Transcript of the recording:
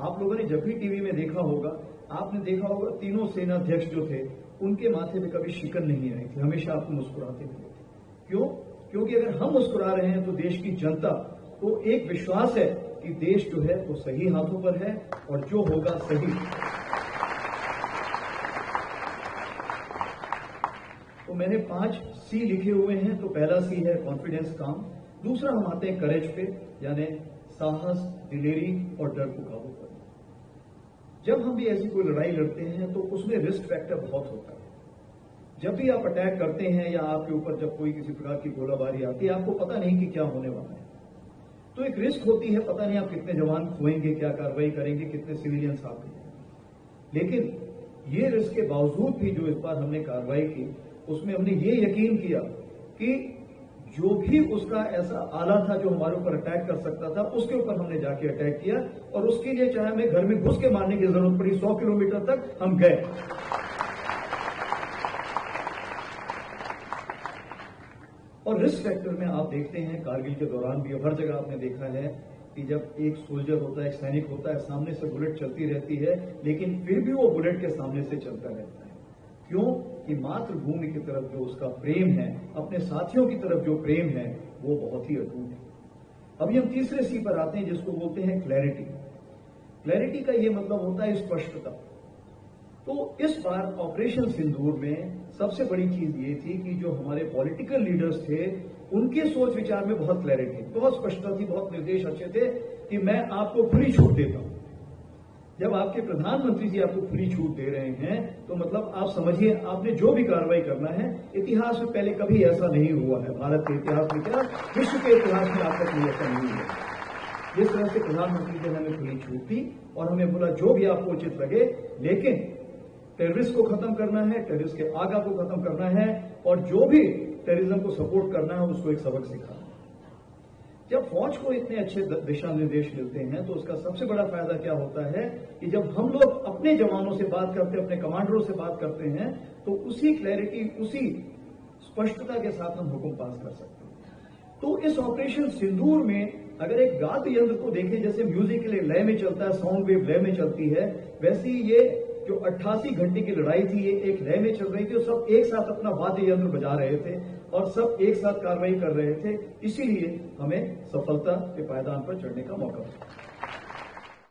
आप लोगों ने जब भी टीवी में देखा होगा, आपने देखा होगा तीनों सेनाध्यक्ष जो थे उनके माथे पे कभी शिकन नहीं आई थी, हमेशा आपको मुस्कुराते मिले थे। क्यों? क्योंकि अगर हम मुस्कुरा रहे हैं तो देश की जनता को एक विश्वास है कि देश जो है वो सही हाथों पर है और जो होगा सही। तो मैंने 5 सी लिखे हुए हैं। तो पहला सी है कॉन्फिडेंस, काम। दूसरा हम आते हैं करेज पे, यानी साहस, दिलेरी और डर को काबू करना। जब हम भी ऐसी कोई लड़ाई लड़ते हैं तो उसमें रिस्क फैक्टर बहुत होता है। जब भी आप अटैक करते हैं या आपके ऊपर जब कोई किसी प्रकार की गोलाबारी आती है, आपको पता नहीं कि क्या होने वाला है, तो एक रिस्क होती है, पता नहीं आप कितने जवान खोएंगे, क्या कार्रवाई करेंगे, कितने सिविलियंस आपके। लेकिन ये रिस्क के बावजूद भी जो इस बार हमने कार्रवाई की, उसमें हमने ये यकीन किया कि जो भी उसका ऐसा आला था जो हमारे ऊपर अटैक कर सकता था, उसके ऊपर हमने जाके अटैक किया। और उसके लिए चाहे हमें घर में घुस के मारने की जरूरत पड़ी, 100 किलोमीटर तक हम गए। और रिस्क फैक्टर में आप देखते हैं कारगिल के दौरान भी, हर जगह आपने देखा है कि जब एक सोल्जर होता है, एक सैनिक होता है, सामने से बुलेट चलती रहती है, लेकिन फिर भी वो बुलेट के सामने से चलता रहता है। क्यों? कि मातृभूमि की तरफ जो उसका प्रेम है, अपने साथियों की तरफ जो प्रेम है, वो बहुत ही अटूट है। अभी हम तीसरे सी पर आते हैं, जिसको बोलते हैं क्लैरिटी। क्लैरिटी का ये मतलब होता है स्पष्टता। तो इस बार ऑपरेशन सिंदूर में सबसे बड़ी चीज ये थी कि जो हमारे पॉलिटिकल लीडर्स थे, उनके सोच विचार में बहुत क्लैरिटी, बहुत स्पष्टता थी, बहुत निर्देश अच्छे थे कि मैं आपको खुली छूट देता हूं। जब आपके प्रधानमंत्री जी आपको खुली छूट दे रहे हैं, तो मतलब आप समझिए आपने जो भी कार्रवाई करना है, इतिहास में पहले कभी ऐसा नहीं हुआ है। भारत के इतिहास में क्या, विश्व के इतिहास में आज तक ऐसा नहीं हुआ। जिस तरह से प्रधानमंत्री जी ने हमें खुली छूट दी और हमें बोला जो भी आपको उचित लगे, लेकिन टेररिस्ट को खत्म करना है, टेररिस्ट के आगा को खत्म करना है, और जो भी टेररिज्म को सपोर्ट करना है उसको एक सबक सिखाना। जब फौज को इतने अच्छे दिशा निर्देश मिलते हैं तो उसका सबसे बड़ा फायदा क्या होता है कि जब हम लोग अपने जवानों से बात करते हैं, अपने कमांडरों से बात करते हैं, तो उसी क्लैरिटी, उसी स्पष्टता के साथ हम हुक्म पास कर सकते हैं। तो इस ऑपरेशन सिंदूर में अगर एक वाद्य यंत्र को देखें, जैसे म्यूजिक के लिए लय में चलता है, साउंड वेव लय में चलती है, वैसे ही ये जो 88 घंटे की लड़ाई थी, ये एक लय में चल रही थी और सब एक साथ अपना वाद्य यंत्र बजा रहे थे और सब एक साथ कार्रवाई कर रहे थे। इसीलिए हमें सफलता के पायदान पर चढ़ने का मौका मिला।